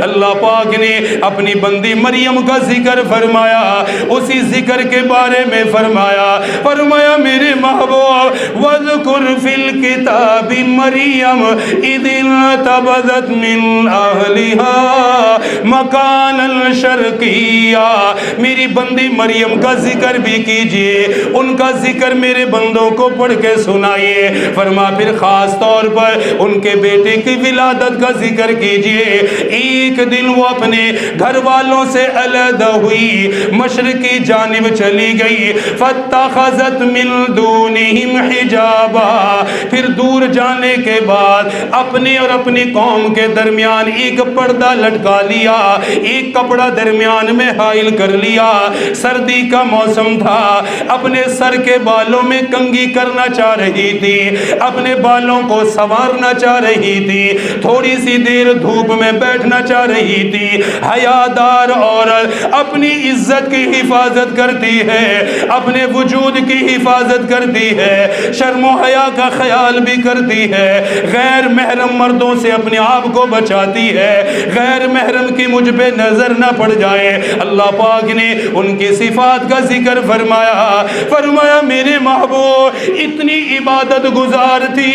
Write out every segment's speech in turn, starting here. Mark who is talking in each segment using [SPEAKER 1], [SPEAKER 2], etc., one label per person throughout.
[SPEAKER 1] اللہ پاک نے اپنی بندی مریم کا ذکر فرمایا، اسی ذکر کے بارے میں فرمایا میرے محبوب وَاذْكُرْ فِي الْكِتَابِ مَرْيَمَ إِذِ انتبذت مِنْ أَهْلِهَا مَكَانًا شَرْقِيًّا، میری بندی مریم کا ذکر بھی کیجئے، ان کا ذکر میرے بندوں کو پڑھ کے سنائیے۔ فرما پھر خاص طور پر ان کے بیٹے کی ولادت کا ذکر کیجئے۔ ایک دن وہ اپنے گھر والوں سے علیحدہ ہوئی، مشرقی جانب چلی گئی، فَاتَّخَذَتْ مِن دُونِهِمْ حِجَابًا، پھر دور جانے کے بعد اپنے اور اپنی قوم کے درمیان ایک پردہ لٹکا لیا، ایک کپڑا درمیان میں حائل کر لیا۔ سردی کا موسم تھا، اپنے سر کے بالوں میں کنگھی کرنا چاہ رہی تھی، اپنے بالوں کو سنوارنا چاہ رہی تھی، تھوڑی سی دیر دھوپ میں بیٹھنا چاہ رہی تھی۔ حیادار عورت اپنی عزت کی حفاظت کرتی ہے، اپنے وجود کی حفاظت کرتی ہے، شرم و حیا کا خیال بھی کرتی ہے، غیر محرم مردوں سے اپنے آپ کو بچاتی ہے، غیر محرم کی مجھ پہ نظر نہ پڑ جائے۔ اللہ پاک نے ان کی صفات کا ذکر فرمایا میرے محبوب اتنی عبادت گزار تھی،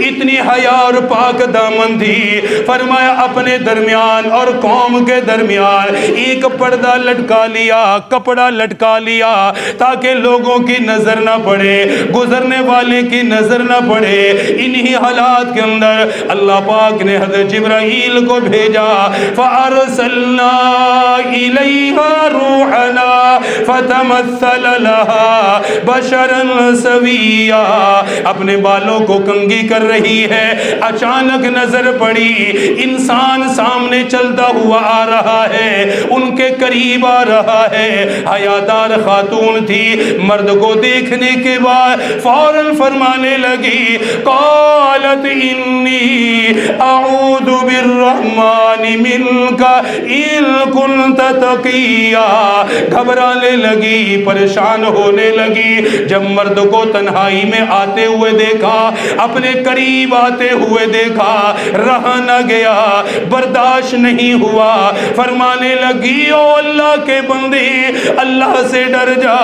[SPEAKER 1] اتنی حیا اور پاک دامن تھی، فرمایا اپنے درمیان اور قوم کے درمیان ایک پردہ لٹکا لیا، کپڑا لٹکا لیا، تاکہ لوگوں کی نظر نہ پڑے، گزرنے والے کی نظر نہ پڑے۔ انہی حالات کے اندر اللہ پاک نے حضرت جبرائیل کو بھیجا، فَأَرْسَلْنَا إِلَيْهَا رُوحَنَا فَتَمَثَّلَ لَهَا بَشَرًا سَوِيًّا، اپنے بالوں کو کنگھی کر رہی ہے، اچانک نظر پڑی انسان سامنے چلتا ہوا آ رہا ہے، ان کے قریب آ رہا ہے، حیادار خاتون تھی، مرد کو دیکھنے کے بعد فوراً فرمانے لگی، قالت انی اعوذ بالرحمن منک ان کنت تقیا، گھبرانے لگی، پریشان ہونے لگی۔ جب مرد کو تنہائی میں آتے ہوئے دیکھا، اپنے قریب آتے ہوئے دیکھا، رہا نہ گیا، برداشت نہیں ہوا، فرمانے لگی او اللہ کے بندے، اللہ سے ڈر جا،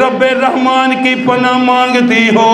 [SPEAKER 1] رب رحمان کی پناہ مانگتی ہو،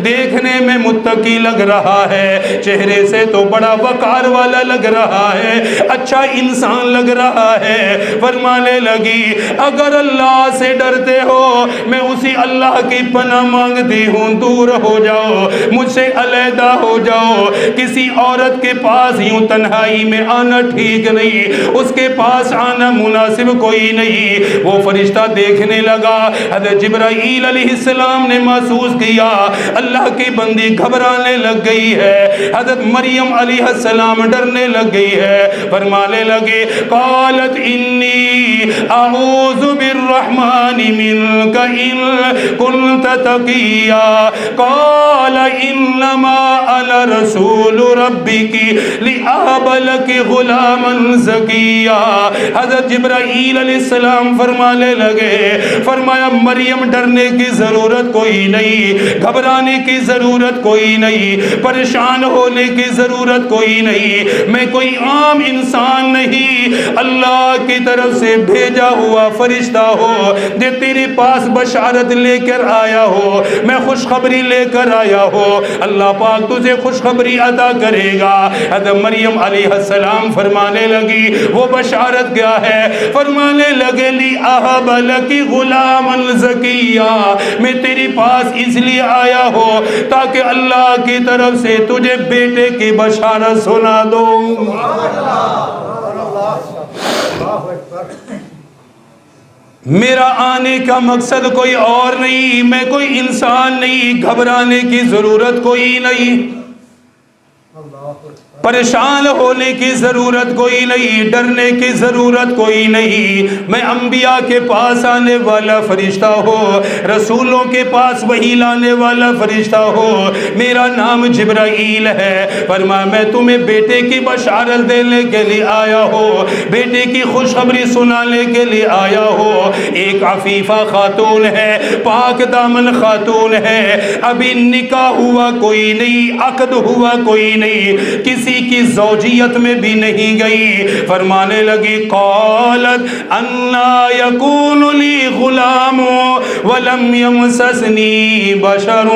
[SPEAKER 1] دیکھنے میں متقی لگ رہا ہے، چہرے سے تو بڑا وقار والا لگ رہا ہے، اچھا انسان لگ رہا ہے۔ فرمانے لگی اگر اللہ سے ڈرتے ہو میں اسی اللہ کی پناہ مانگتی ہوں، دور ہو جاؤ، مجھ سے علیحدہ ہو جاؤ، کسی عورت کے پاس یوں تنہائی میں آنا ٹھیک نہیں، اس کے پاس آنا مناسب کوئی نہیں۔ وہ فرشتہ دیکھنے لگا، حضرت جبرائیل علیہ السلام نے محسوس کیا اللہ کی بندی گھبرانے لگ گئی ہے، حضرت مریم علیہ السلام ڈرنے لگ گئی ہے، فرمانے لگے قالت انی اعوذ بالرحمن منک ان کنت تقیا، قال انما انا رسول ربک لأہب لک غلاما زکیا۔ حضرت جبرائیل علیہ السلام فرمانے لگے، فرمایا مریم ڈرنے کی ضرورت کوئی نہیں، گھبرانے کی ضرورت کوئی نہیں، پریشان ہونے کی ضرورت کوئی نہیں، میں کوئی عام انسان نہیں، اللہ کی طرف سے بھیجا ہوا فرشتہ ہو جو تیرے پاس بشارت لے کر آیا ہو، میں خوشخبری لے کر آیا ہو، اللہ پاک تجھے خوشخبری عطا کرے گا۔ حضرت مریم علیہ السلام فرمانے لگی وہ بشارت کیا ہے؟ فرمانے لگے لی اہب لکی غلاما زکیا، میں تیری پاس اس لیے آیا ہو تاکہ اللہ کی طرف سے تجھے بیٹے کی بشارت سنا دوں۔ میرا آنے کا مقصد کوئی اور نہیں، میں کوئی انسان نہیں، گھبرانے کی ضرورت کوئی نہیں، پریشان ہونے کی ضرورت کوئی نہیں، ڈرنے کی ضرورت کوئی نہیں، میں انبیاء کے پاس آنے والا فرشتہ ہو، رسولوں کے پاس وحی لانے والا فرشتہ ہو، میرا نام جبرائیل ہے، فرمایا میں تمہیں بیٹے کی بشارت دینے کے لیے آیا ہو، بیٹے کی خوشخبری سنانے کے لیے آیا ہو. ایک عفیفہ خاتون ہے, پاک دامن خاتون ہے, ابھی نکاح ہوا کوئی نہیں, عقد ہوا کوئی نہیں, کسی کی زوجیت میں بھی نہیں گئی. فرمانے لگی قالت انا یکون لی غلام ولم یمسسنی بشر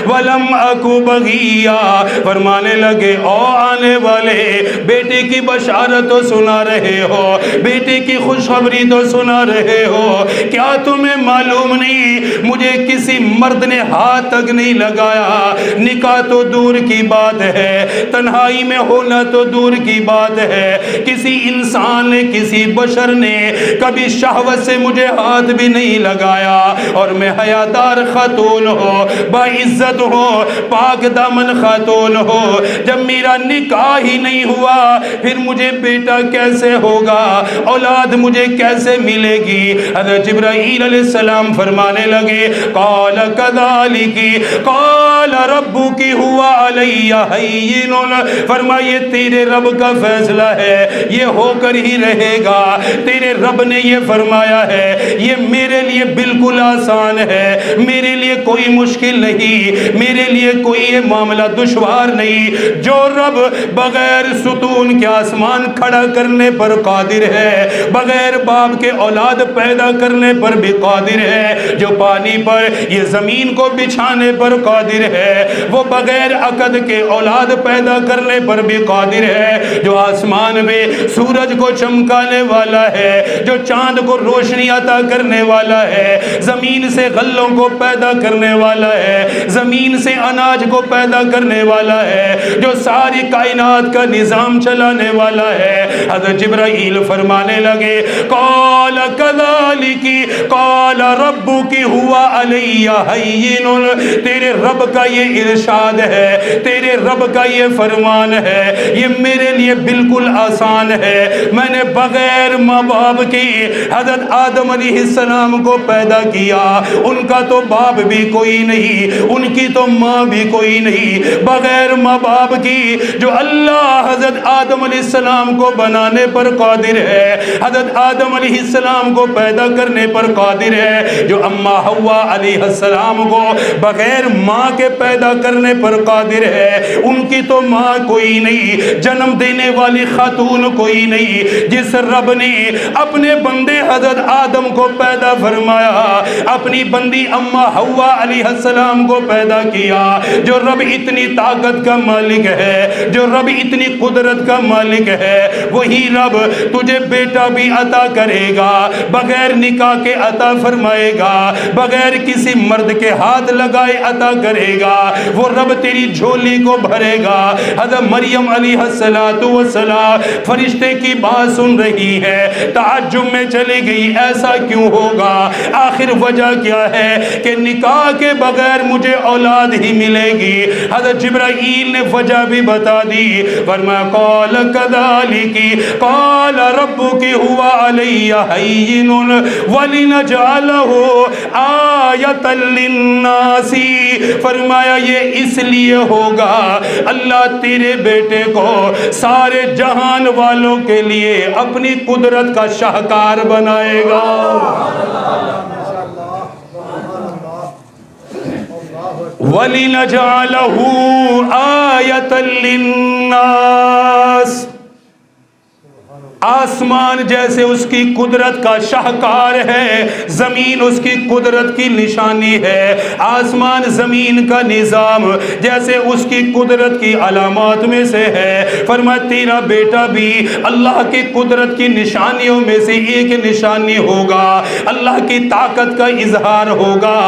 [SPEAKER 1] ولم اکو بغیا. فرمانے لگے او آنے والے, بیٹے کی بشارت تو سنا رہے ہو, بیٹے کی خوشخبری تو سنا رہے ہو, کیا تمہیں معلوم نہیں مجھے کسی مرد نے ہاتھ تک نہیں لگایا؟ نکاح تو دور کی بات ہے, تنہائی میں ہونا تو دور کی بات ہے, کسی انسان نے, کسی بشر نے کبھی شہوت سے مجھے ہاتھ بھی نہیں لگایا, اور میں حیادار خاتون ہو, باعزت ہو, پاک دامن خاتون ہو. جب میرا نکاح ہی نہیں ہوا پھر مجھے بیٹا کیسے ہوگا, اولاد مجھے کیسے ملے گی؟ حضرت جبرائیل علیہ السلام فرمانے لگے قال کذالک قال ربک هو علی ہین. فرمائے تیرے رب کا فیصلہ ہے, یہ ہو کر ہی رہے گا. تیرے رب نے یہ فرمایا ہے, یہ میرے لیے بالکل آسان ہے, میرے لیے کوئی مشکل نہیں, میرے لیے کوئی یہ معاملہ دشوار نہیں. جو رب بغیر ستون کے آسمان کھڑا کرنے پر قادر ہے, بغیر باپ کے اولاد پیدا کرنے پر بھی قادر ہے, جو پانی پر یہ زمین کو بچھانے پر قادر ہے, وہ بغیر عقد کے اولاد پیدا کرنے پر بھی قادر ہے, جو آسمان میں سورج کو چمکانے والا ہے, جو چاند کو روشنی عطا کرنے والا ہے, زمین سے غلوں کو پیدا کرنے والا ہے, زمین سے اناج کو پیدا کرنے والا ہے, جو ساری کائنات کا نظام چلانے والا ہے. حضرت جبرائیل فرمانے لگے قال کذالک قال ربک هو علی ہین. تیرے رب کا یہ ارشاد ہے, تیرے رب کا یہ فرمان ہے, یہ میرے لیے بالکل آسان ہے. میں نے بغیر ماں باپ کی حضرت آدم علیہ السلام کو پیدا کیا, ان کا تو باپ بھی کوئی نہیں, ان کی تو ماں بھی کوئی نہیں. بغیر ماں باپ کی جو اللہ حضرت آدم علیہ السلام کو بنانے پر قادر ہے, حضرت آدم علیہ السلام کو پیدا کرنے پر قادر ہے, جو اما حوا علیہ السلام کو بغیر ماں کے پیدا کرنے پر قادر ہے, ان کی تو ماں کوئی نہیں, جنم دینے والی خاتون کوئی نہیں. جس رب نے اپنے بندے حضرت آدم کو پیدا فرمایا, اپنی بندی اما حوا علیہ السلام کو پیدا کیا, جو رب اتنی طاقت کا مالک ہے, جو رب اتنی قدرت کا مالک ہے, وہی رب تجھے بیٹا بھی عطا کرے گا, بغیر نکاح کے عطا فرمائے گا, بغیر کسی مرد کے ہاتھ لگائے عطا کرے گا. وہ رب تیری جھولی کو بھرے گا. حضرت مریم علیہ السلام فرشتے کی بات سن رہی ہے, تعجب میں چلی گئی, ایسا کیوں ہوگا, آخر وجہ کیا ہے کہ نکاح کے بغیر مجھے اولاد ہی ملے گی. حضرت جبرائیل نے وجہ بھی بتا دی. فرمایا قال کذالک قال ربک هو علی ہین ولنجعلہ آیۃ للناس. فرمایا یہ اس لیے ہوگا, اللہ تیرے بیٹے کو سارے جہان والوں کے لیے اپنی قدرت کا شاہکار بنائے گا. وَلِنَجْعَلَهُ آیَةً لِلنَّاسِ. آسمان جیسے اس کی قدرت کا شاہکار ہے, زمین اس کی قدرت کی نشانی ہے. آسمان زمین کا نظام جیسے اس کی قدرت کی علامات میں سے ہے. فرمایا تیرا بیٹا بھی اللہ کی قدرت کی نشانیوں میں سے ایک نشانی ہوگا, اللہ کی طاقت کا اظہار ہوگا,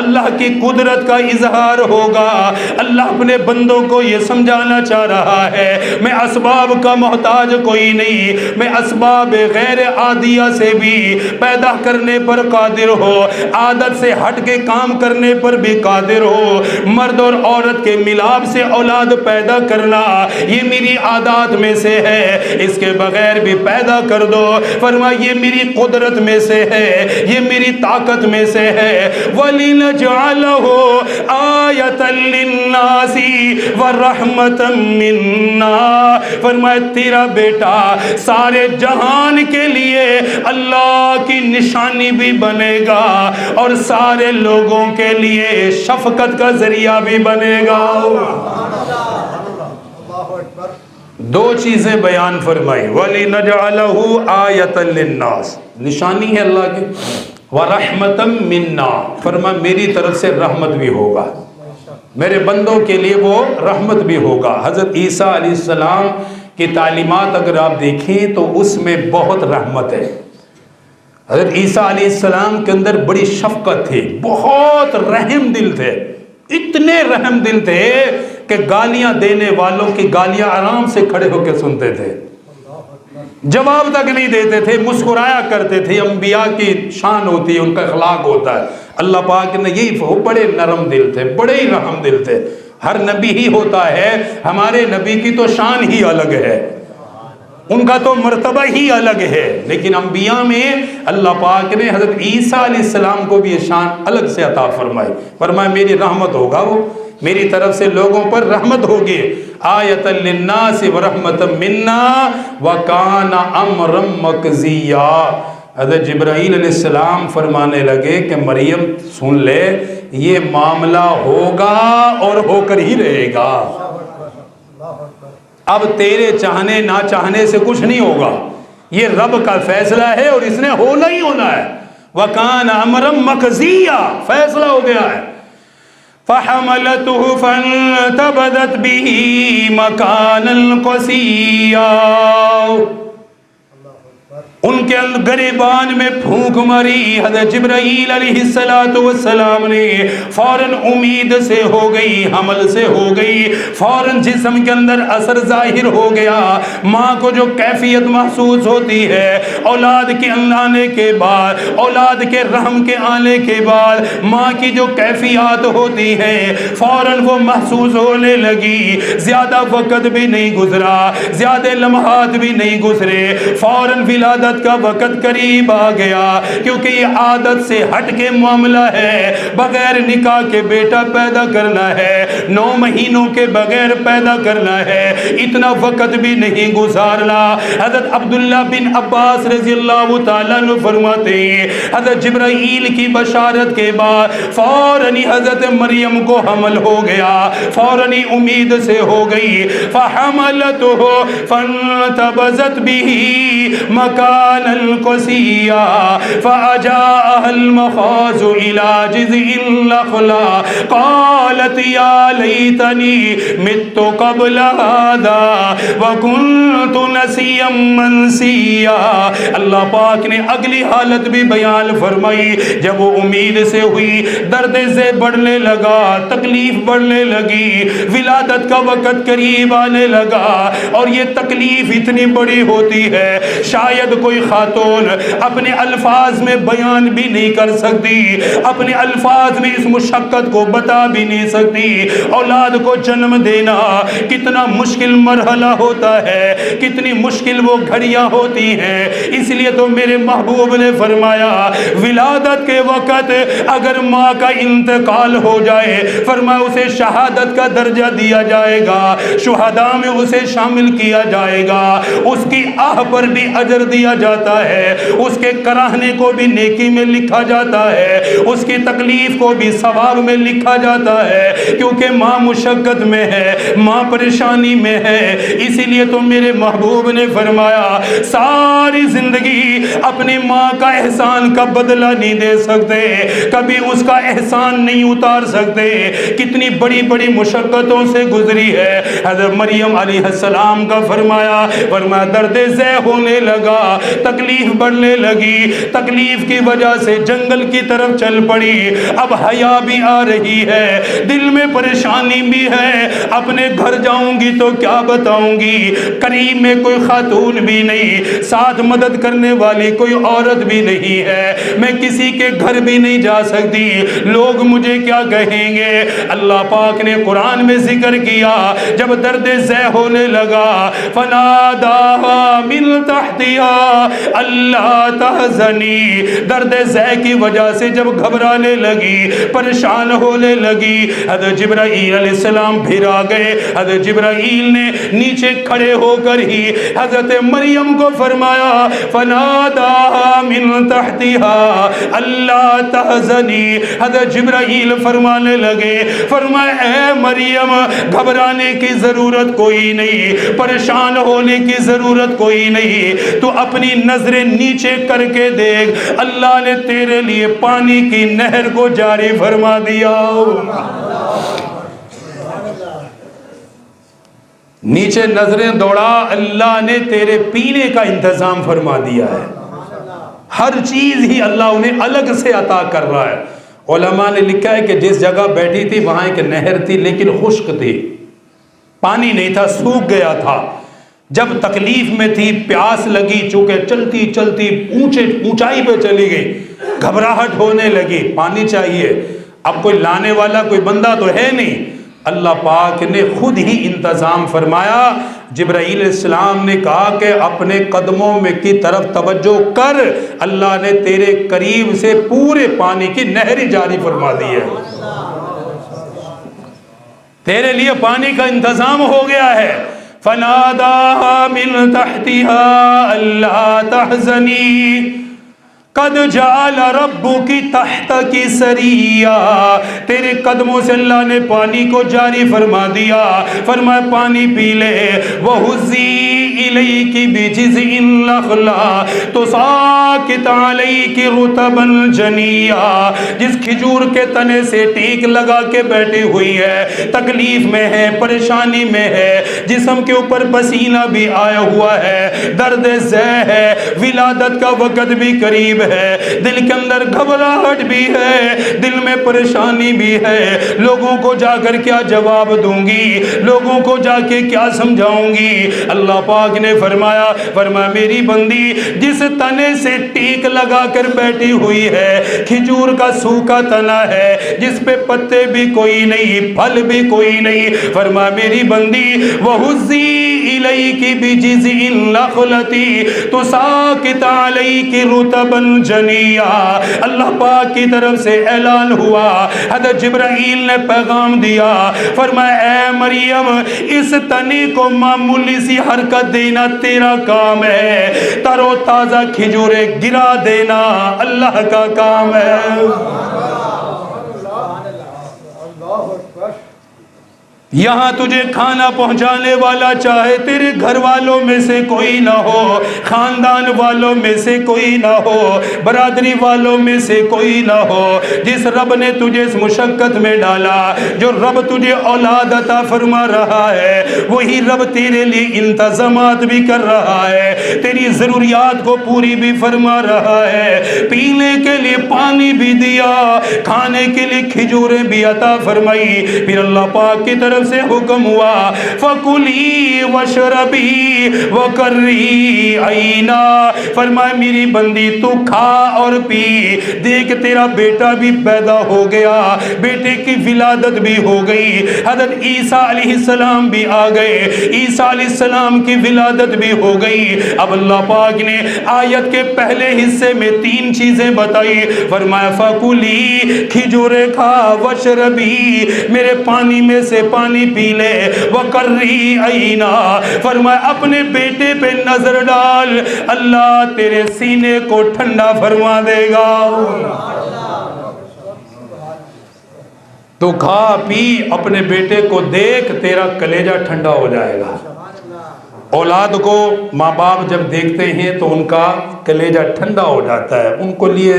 [SPEAKER 1] اللہ کی قدرت کا اظہار ہوگا. اللہ اپنے بندوں کو یہ سمجھانا چاہ رہا ہے, میں اسباب کا محتاج کوئی نہیں, میں اسباب غیر عادیہ سے بھی پیدا کرنے پر قادر ہو, عادت سے ہٹ کے کام کرنے پر بھی قادر ہو. مرد اور عورت کے ملاپ سے اولاد پیدا کرنا یہ میری عادات میں سے ہے, اس کے بغیر بھی پیدا کر دو. فرمایا یہ میری قدرت میں سے ہے, یہ میری طاقت میں سے ہے. وَلِنَجْعَلَهُ آیَةً لِلنَّاسِ وَرَحْمَةً مِنَّا. فرمایا تیرا بیٹا سارے سارے جہان کے لیے اللہ کی نشانی بھی بنے گا اور سارے لوگوں کے لیے شفقت کا ذریعہ بھی بنے گا۔ دو چیزیں بیان فرمائی، وَلِنَجْعَلَهُ آیَةً لِلنَّاسِ، نشانی ہے اللہ کی، وَرَحْمَةً مِنَّا، فرمایا میری طرف سے رحمت بھی ہوگا، میرے بندوں کے لیے وہ رحمت بھی ہوگا۔ حضرت عیسیٰ علیہ السلام کی تعلیمات اگر آپ دیکھیں تو اس میں بہت رحمت ہے۔ حضرت عیسیٰ علیہ السلام کے اندر بڑی شفقت تھی، بہت رحم دل تھے، اتنے رحم دل تھے کہ گالیاں دینے والوں کی گالیاں آرام سے کھڑے ہو کے سنتے تھے، جواب تک نہیں دیتے تھے، مسکرایا کرتے تھے۔ انبیاء کی شان ہوتی ہے، ان کا اخلاق ہوتا ہے۔ اللہ پاک نے یہی، وہ بڑے نرم دل تھے، بڑے ہی رحم دل تھے۔ ہر نبی ہی ہوتا ہے، ہمارے نبی کی تو شان ہی الگ ہے، ان کا تو مرتبہ ہی الگ ہے، لیکن انبیاء میں اللہ پاک نے حضرت عیسیٰ علیہ السلام کو بھی یہ شان الگ سے عطا فرمائی۔ فرمایا میری رحمت ہوگا، وہ میری طرف سے لوگوں پر رحمت ہوگی۔ آیۃ للناس ورحمۃ منا وکان امرا مقضیا۔ حضرت جبرائیل علیہ السلام فرمانے لگے کہ مریم سن لے، یہ معاملہ ہوگا اور ہو کر ہی رہے گا، اب تیرے چاہنے نہ چاہنے سے کچھ نہیں ہوگا، یہ رب کا فیصلہ ہے اور اس نے ہونا ہی ہونا ہے۔ وَكَانَ أَمْرًا مَقْضِيًّا، فیصلہ ہو گیا ہے۔ فَحَمَلَتْهُ فَانْتَبَذَتْ بِهِ مَكَانًا قَصِيًّا، ان کے گریبان میں پھونک ماری۔ حضرت جبرائیل علیہ السلام نے فوراً امید سے ہو گئی، حمل سے ہو گئی، فوراً جسم کے اندر اثر ظاہر ہو گیا۔ ماں کو جو کیفیت محسوس ہوتی ہے اولاد کے آنے کے بعد، اولاد کے رحم کے آنے کے بعد ماں کی جو کیفیات ہوتی ہیں فوراً وہ محسوس ہونے لگی۔ زیادہ وقت بھی نہیں گزرا، زیادہ لمحات بھی نہیں گزرے، فوراً ولادت کا وقت قریب آ گیا، کیونکہ یہ عادت سے ہٹ کے معاملہ ہے۔ بغیر نکاح کے بیٹا پیدا کرنا ہے، 9 مہینوں کے بغیر پیدا کرنا ہے، اتنا وقت بھی نہیں گزارنا۔ حضرت عبداللہ بن عباس رضی اللہ تعالیٰ عنہ فرماتے ہیں حضرت جبرائیل کی بشارت کے بعد فوراً حضرت مریم کو حمل ہو گیا، فوراً امید سے ہو گئی۔ فَحَمَلَتْهُ فَانْتَبَذَتْ بِهِ مَكَانًا قَصِيًّا فَأَجَاءَهَا الْمَخَاضُ إِلَى جِذْعِ النَّخْلَةِ قَالَتْ يَا لَيْتَنِي مِتُّ قَبْلَ هَذَا وَكُنْتُ نَسِيًّا مَنْسِيًّا۔ اللہ پاک نے اگلی حالت بھی بیان فرمائی، جب وہ امید سے ہوئی، درد سے بڑھنے لگا، تکلیف بڑھنے لگی، ولادت کا وقت قریب آنے لگا، اور یہ تکلیف اتنی بڑی ہوتی ہے شاید کوئی خاتون اپنے الفاظ میں بیان بھی نہیں کر سکتی، اپنے الفاظ میں اس مشقت کو بتا بھی نہیں سکتی۔ اولاد کو جنم دینا کتنا مشکل مرحلہ ہوتا ہے، کتنی مشکل وہ گھڑیاں ہوتی ہیں۔ اس لیے تو میرے محبوب نے فرمایا ولادت کے وقت اگر ماں کا انتقال ہو جائے، فرمایا اسے شہادت کا درجہ دیا جائے گا، شہداء میں اسے شامل کیا جائے گا، اس کی آہ پر بھی اجر دیا جاتا ہے، اس کے کراہنے کو بھی نیکی میں لکھا جاتا ہے، اس کی تکلیف کو بھی ثواب میں لکھا جاتا ہے، کیونکہ ماں مشقت میں ہے، ماں پریشانی میں ہے۔ اسی لیے تو میرے محبوب نے فرمایا ساری زندگی اپنی ماں کا احسان کا بدلہ نہیں دے سکتے، کبھی اس کا احسان نہیں اتار سکتے، کتنی بڑی بڑی مشقتوں سے گزری ہے۔ حضرت مریم علیہ السلام کا فرمایا درد ذہ ہونے لگا، تکلیف بڑھنے لگی، تکلیف کی وجہ سے جنگل کی طرف چل پڑی، اب حیا بھی آ رہی ہے، دل میں پریشانی بھی ہے، اپنے گھر جاؤں گی تو کیا بتاؤں گی، قریب میں کوئی خاتون بھی نہیں، ساتھ مدد کرنے والی کوئی عورت بھی نہیں ہے، میں کسی کے گھر بھی نہیں جا سکتی، لوگ مجھے کیا کہیں گے۔ اللہ پاک نے قرآن میں ذکر کیا جب درد ذہ ہونے لگا، فناداها من تحتها دیا اللہ تحزنی، درد زہ کی وجہ سے جب گھبرانے لگی، پریشان ہونے لگی، حضرت جبرائیل علیہ السلام پھر آ گئے۔ حضرت جبرائیل نے نیچے کھڑے ہو کر ہی حضرت مریم کو فرمایا فناداہا من تحتہا اللہ تحزنی۔ حضرت جبرائیل فرمانے لگے، فرمایا اے مریم گھبرانے کی ضرورت کوئی نہیں، پریشان ہونے کی ضرورت کوئی نہیں، تو اپنی نظریں نیچے کر کے دیکھ، اللہ نے تیرے لیے پانی کی نہر کو جاری فرما دیا۔ نیچے نظریں دوڑا، اللہ نے تیرے پینے کا انتظام فرما دیا ہے۔ ہر چیز ہی اللہ انہیں الگ سے عطا کر رہا ہے۔ علماء نے لکھا ہے کہ جس جگہ بیٹھی تھی وہاں ایک نہر تھی لیکن خشک تھی، پانی نہیں تھا، سوکھ گیا تھا۔ جب تکلیف میں تھی، پیاس لگی، چونکہ چلتی چلتی اونچائی پہ چلی گئی، گھبراہٹ ہونے لگی، پانی چاہیے۔ اب کوئی لانے والا کوئی بندہ تو ہے نہیں، اللہ پاک نے خود ہی انتظام فرمایا۔ جبرائیل علیہ السلام نے کہا کہ اپنے قدموں میں کی طرف توجہ کر، اللہ نے تیرے قریب سے پورے پانی کی نہر جاری فرما دی ہے، تیرے لیے پانی کا انتظام ہو گیا ہے۔ فناداہا من تحتہا اللہ تحزنی قد جعل ربک تحتک سریا، تیرے قدموں سے اللہ نے پانی کو جاری فرما دیا۔ فرمایا پانی پی لے۔ وَهُزِّي إِلَيْكِ بِجِذْعِ النَّخْلَةِ تُسَاقِطْ عَلَيْكِ رُطَبًا جَنِيًّا، جس کھجور کے تنے سے ٹیک لگا کے بیٹھی ہوئی ہے، تکلیف میں ہے، پریشانی میں ہے، جسم کے اوپر پسینہ بھی آیا ہوا ہے، درد زہ ہے، ولادت کا وقت بھی قریب ہے، دل کے اندر گھبراہٹ بھی ہے، دل میں پریشانی بھی ہے، لوگوں کو جا کر کیا جواب دوں گی، لوگوں کو جا کے کیا سمجھاؤں گی۔ اللہ پاک نے فرمایا میری بندی جس تنے سے ٹیک لگا کر بیٹھی ہوئی ہے، کھجور کا سوکھا تنا ہے جس پہ پتے بھی کوئی نہیں، پھل بھی کوئی نہیں، فرمایا میری بندی وَهُزِّي إِلَيْكِ بِجِذْعِ النَّخْلَةِ تُسَاقِطْ عَلَيْكِ رُطَبًا جنیا، اللہ پاک کی طرف سے اعلان ہوا، حضرت جبرائیل نے پیغام دیا، فرمایا اے مریم اس تنے کو معمولی سی حرکت دینا تیرا کام ہے، تر و تازہ کھجوریں گرا دینا اللہ کا کام ہے۔ یہاں تجھے کھانا پہنچانے والا چاہے تیرے گھر والوں میں سے کوئی نہ ہو، خاندان والوں میں سے کوئی نہ ہو، برادری والوں میں سے کوئی نہ ہو، جس رب نے تجھے اس مشقت میں ڈالا، جو رب تجھے اولاد عطا فرما رہا ہے، وہی رب تیرے لیے انتظامات بھی کر رہا ہے، تیری ضروریات کو پوری بھی فرما رہا ہے، پینے کے لیے پانی بھی دیا، کھانے کے لیے کھجوریں بھی عطا فرمائی۔ پھر اللہ پاک کی طرف سے حکم ہوا فَكُلِي وَاشْرَبِي وَقَرِّي عَيْنًا، فرمایا میری بندی تو کھا اور پی، دیکھ تیرا بیٹا بھی پیدا ہو گیا، بیٹے کی ولادت بھی ہو گئی، حضرت عیسیٰ علیہ السلام بھی آ گئے، عیسیٰ علیہ السلام کی ولادت بھی ہو گئی۔ اب اللہ پاک نے آیت کے پہلے حصے میں 3 چیزیں بتائی، فرمایا فَكُلِي کھجورے کھا، وَاشْرَبِي میرے پانی میں سے پانی پی لے، وَقَرِّي عَيْنًا فرمایا اپنے بیٹے پہ نظر ڈال، اللہ تیرے سینے کو ٹھنڈا فرما دے گا۔ تو کھا پی، اپنے بیٹے کو دیکھ، تیرا کلیجہ ٹھنڈا ہو جائے گا۔ اولاد کو ماں باپ جب دیکھتے ہیں تو ان کا کلیجہ ٹھنڈا ہو جاتا ہے، ان کو لیے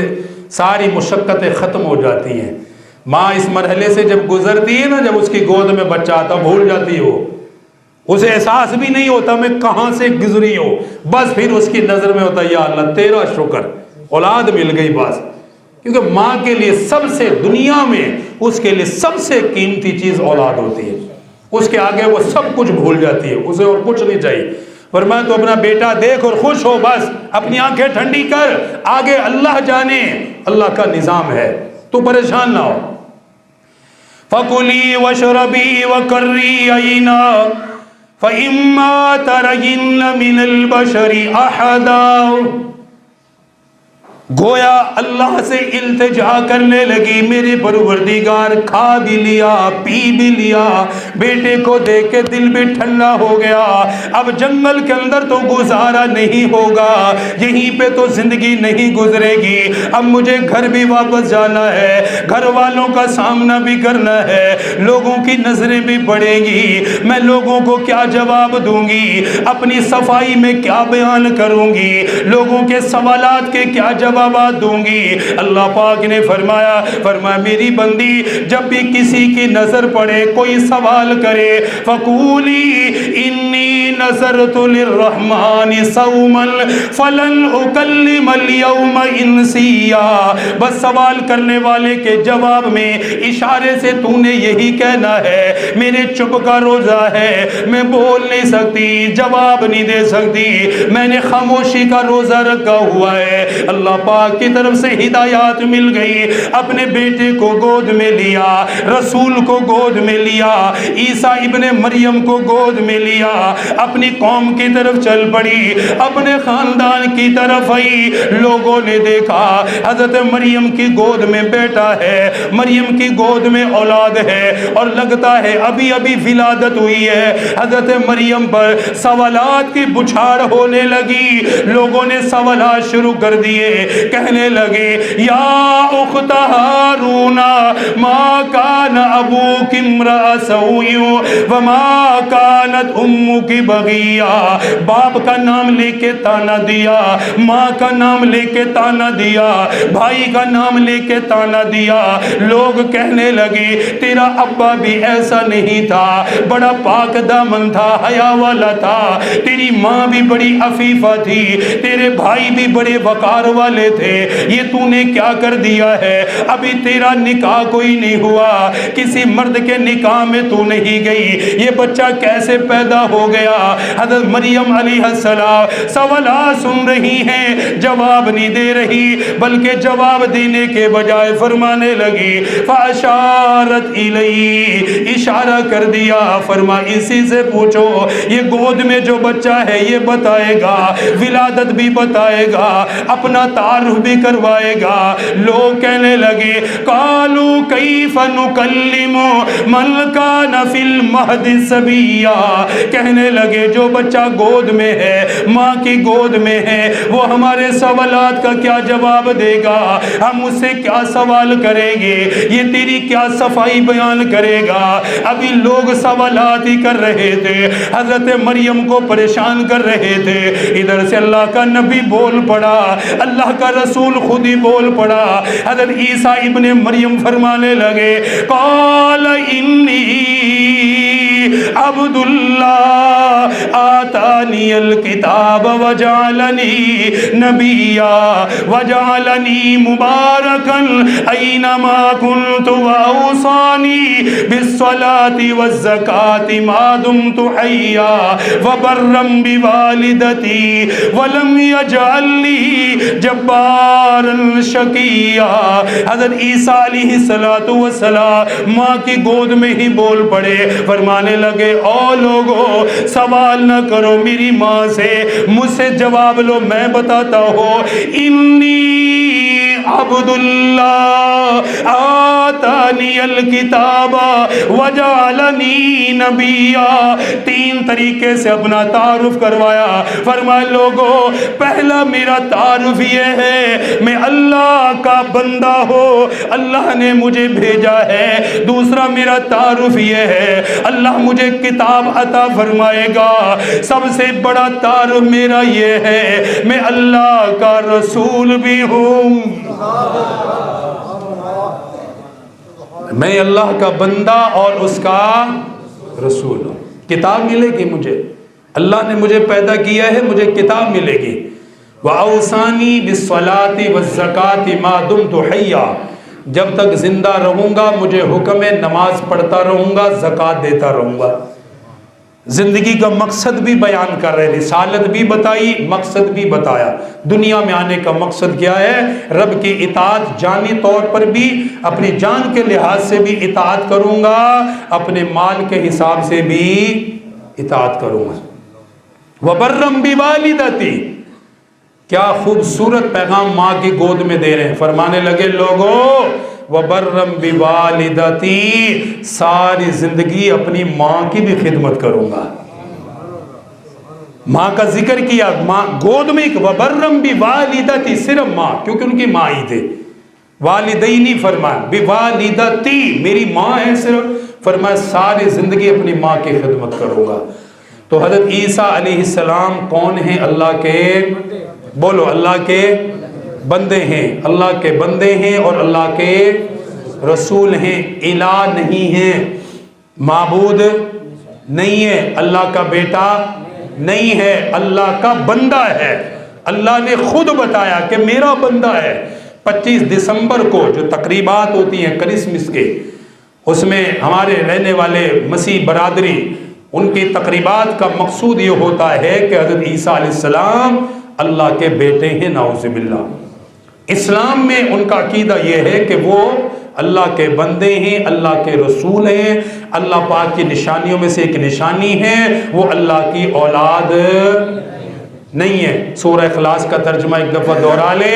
[SPEAKER 1] ساری مشقتیں ختم ہو جاتی ہیں۔ ماں اس مرحلے سے جب گزرتی ہے نا، جب اس کی گود میں بچہ آتا بھول جاتی ہو، اسے احساس بھی نہیں ہوتا میں کہاں سے گزری ہوں، بس پھر اس کی نظر میں ہوتا یا اللہ تیرا شکر اولاد مل گئی بس، کیونکہ ماں کے لیے سب سے دنیا میں اس کے لیے سب سے قیمتی چیز اولاد ہوتی ہے، اس کے آگے وہ سب کچھ بھول جاتی ہے، اسے اور کچھ نہیں چاہیے۔ فرمایا تو اپنا بیٹا دیکھ اور خوش ہو، بس اپنی آنکھیں ٹھنڈی کر، آگے اللہ جانے، اللہ کا نظام ہے، تو پریشان نہ ہو۔ فَكُلِي وَاشْرَبِي وَقَرِّي عَيْنًا فَإِمَّا تَرَيِنَّ مِنَ الْبَشَرِ أَحَدًا، گویا اللہ سے التجا کرنے لگی، میرے پروردگار کھا بھی لیا پی بھی لیا، بیٹے کو دیکھ کے دل بھی ٹھنڈا ہو گیا، اب جنگل کے اندر تو گزارا نہیں ہوگا، یہیں پہ تو زندگی نہیں گزرے گی، اب مجھے گھر بھی واپس جانا ہے، گھر والوں کا سامنا بھی کرنا ہے، لوگوں کی نظریں بھی پڑیں گی، میں لوگوں کو کیا جواب دوں گی، اپنی صفائی میں کیا بیان کروں گی، لوگوں کے سوالات کے کیا جوابات دوں گی۔ اللہ پاک نے فرمایا میری بندی جب بھی کسی کی نظر پڑے، کوئی سوال کرے، فقولی انی نظرت للرحمن صوما فلن اکلم اليوم انسیا، بس سوال کرنے والے کے جواب میں اشارے سے تو نے یہی کہنا ہے میرے چپ کا روزہ ہے، میں بول نہیں سکتی، جواب نہیں دے سکتی، میں نے خاموشی کا روزہ رکھا ہوا ہے۔ اللہ پاک کی طرف سے ہدایات مل گئی، اپنے بیٹے کو گود میں لیا، رسول کو گود میں لیا، عیسیٰ ابن مریم کو گود میں لیا، اپنی قوم کی طرف چل پڑی، اپنے خاندان کی طرف آئی، لوگوں نے دیکھا حضرت مریم کی گود میں بیٹا ہے، مریم کی گود میں اولاد ہے، اور لگتا ہے ابھی ابھی ولادت ہوئی ہے۔ حضرت مریم پر سوالات کی بچھاڑ ہونے لگی، لوگوں نے سوالات شروع کر دیے، کہنے لگے یا اخت ہارون ما کان ابوک امرأ سوء وما کانت امک بغیا، باپ کا نام لے کے تانا دیا، ماں کا نام لے کے تانا دیا، بھائی کا نام لے کے تانا دیا، لوگ کہنے لگے تیرا ابا بھی ایسا نہیں تھا، بڑا پاک دامن تھا، حیا والا تھا، تیری ماں بھی بڑی عفیفہ تھی، تیرے بھائی بھی بڑے وقار والے تھے، یہ تو نے کیا کر دیا ہے، ابھی تیرا نکاح کوئی نہیں ہوا، کسی مرد کے نکاح میں تو نہیں گئی، یہ بچہ کیسے پیدا ہو گیا۔ حضرت مریم علیہ السلام سوالات سن رہی ہیں، جواب نہیں دے رہی، بلکہ جواب دینے کے بجائے فرمانے لگی فاشارت الی، اشارہ کر دیا، فرما اسی سے پوچھو، یہ گود میں جو بچہ ہے یہ بتائے گا، ولادت بھی بتائے گا، اپنا تعارف بھی کروائے گا۔ لوگ کہنے لگے قالوا کیف نکلم من کان فی المہد صبیا، کہنے لگے جو بچہ گود میں ہے، ماں کی گود میں ہے، وہ ہمارے سوالات کا کیا جواب دے گا، ہم اس سے کیا سوال کریں گے، یہ تیری کیا صفائی بیان کرے گا۔ ابھی لوگ سوالات ہی کر رہے تھے، حضرت مریم کو پریشان کر رہے تھے، ادھر سے اللہ کا نبی بول پڑا، اللہ کا رسول خود ہی بول پڑا، حضرت عیسیٰ ابن مریم فرمانے لگے قال انی عبد اللہ آتانی الکتاب وجعلنی نبیا وجعلنی مبارکا اینما کنت واوصانی بالصلاة والزکاة ما دمت حیا وبرا بوالدتی ولم یجعلنی جبارا شقیا۔ حضرت عیسیٰ علیہ السلام ماں کی گود میں ہی بول پڑے، فرمانے لگے او لوگو سوال نہ کرو میری ماں سے، مجھ سے جواب لو، میں بتاتا ہوں انی عبد اللہ آتانی الکتاب وجعلنی نبیا، تین طریقے سے اپنا تعارف کروایا، فرمایا لوگو پہلا میرا تعارف یہ ہے میں اللہ کا بندہ ہوں، اللہ نے مجھے بھیجا ہے، دوسرا میرا تعارف یہ ہے اللہ مجھے کتاب عطا فرمائے گا، سب سے بڑا تعارف میرا یہ ہے میں اللہ کا رسول بھی ہوں، میں اللہ کا بندہ اور اس کا رسول ہوں، کتاب ملے گی مجھے، اللہ نے مجھے پیدا کیا ہے، مجھے کتاب ملے گی۔ وَأَوْصَانِي بِالصَّلَاةِ وَالزَّكَاةِ مَا دُمْتُ حَيًّا، جب تک زندہ رہوں گا مجھے حکم ہے نماز پڑھتا رہوں گا، زکوٰۃ دیتا رہوں گا۔ زندگی کا مقصد بھی بیان کر رہے، رسالت بھی بتائی، مقصد بھی بتایا، دنیا میں آنے کا مقصد کیا ہے، رب کی اطاعت، جانی طور پر بھی اپنی جان کے لحاظ سے بھی اطاعت کروں گا، اپنے مال کے حساب سے بھی اطاعت کروں گا۔ وبرم بوالدتی، کیا خوبصورت پیغام ماں کی گود میں دے رہے ہیں، فرمانے لگے لوگوں وبرم بوالدتی، ساری زندگی اپنی ماں کی بھی خدمت کروں گا۔ ماں کا ذکر کیا، ماں گود میں، وبرم بوالدتی، صرف ماں، کیونکہ ان کی ماں ہی تھے، والدینی فرمایا، بوالدتی میری ماں ہے صرف، فرمایا ساری زندگی اپنی ماں کی خدمت کروں گا۔ تو حضرت عیسیٰ علیہ السلام کون ہیں؟ اللہ کے، بولو اللہ کے بندے ہیں، اللہ کے بندے ہیں اور اللہ کے رسول ہیں، الہ نہیں ہیں، معبود نہیں ہے، اللہ کا بیٹا نہیں ہے، اللہ کا بندہ ہے۔ اللہ نے خود بتایا کہ میرا بندہ ہے۔ 25 دسمبر کو جو تقریبات ہوتی ہیں کرسمس کے، اس میں ہمارے رہنے والے مسیح برادری، ان کی تقریبات کا مقصود یہ ہوتا ہے کہ حضرت عیسیٰ علیہ السلام اللہ کے بیٹے ہیں، نعوذ باللہ۔ اسلام میں ان کا عقیدہ یہ ہے کہ وہ اللہ کے بندے ہیں، اللہ کے رسول ہیں، اللہ پاک کی نشانیوں میں سے ایک نشانی ہے وہ اللہ کی اولاد نہیں ہے۔ سورہ اخلاص کا ترجمہ ایک دفعہ دوہرا لے۔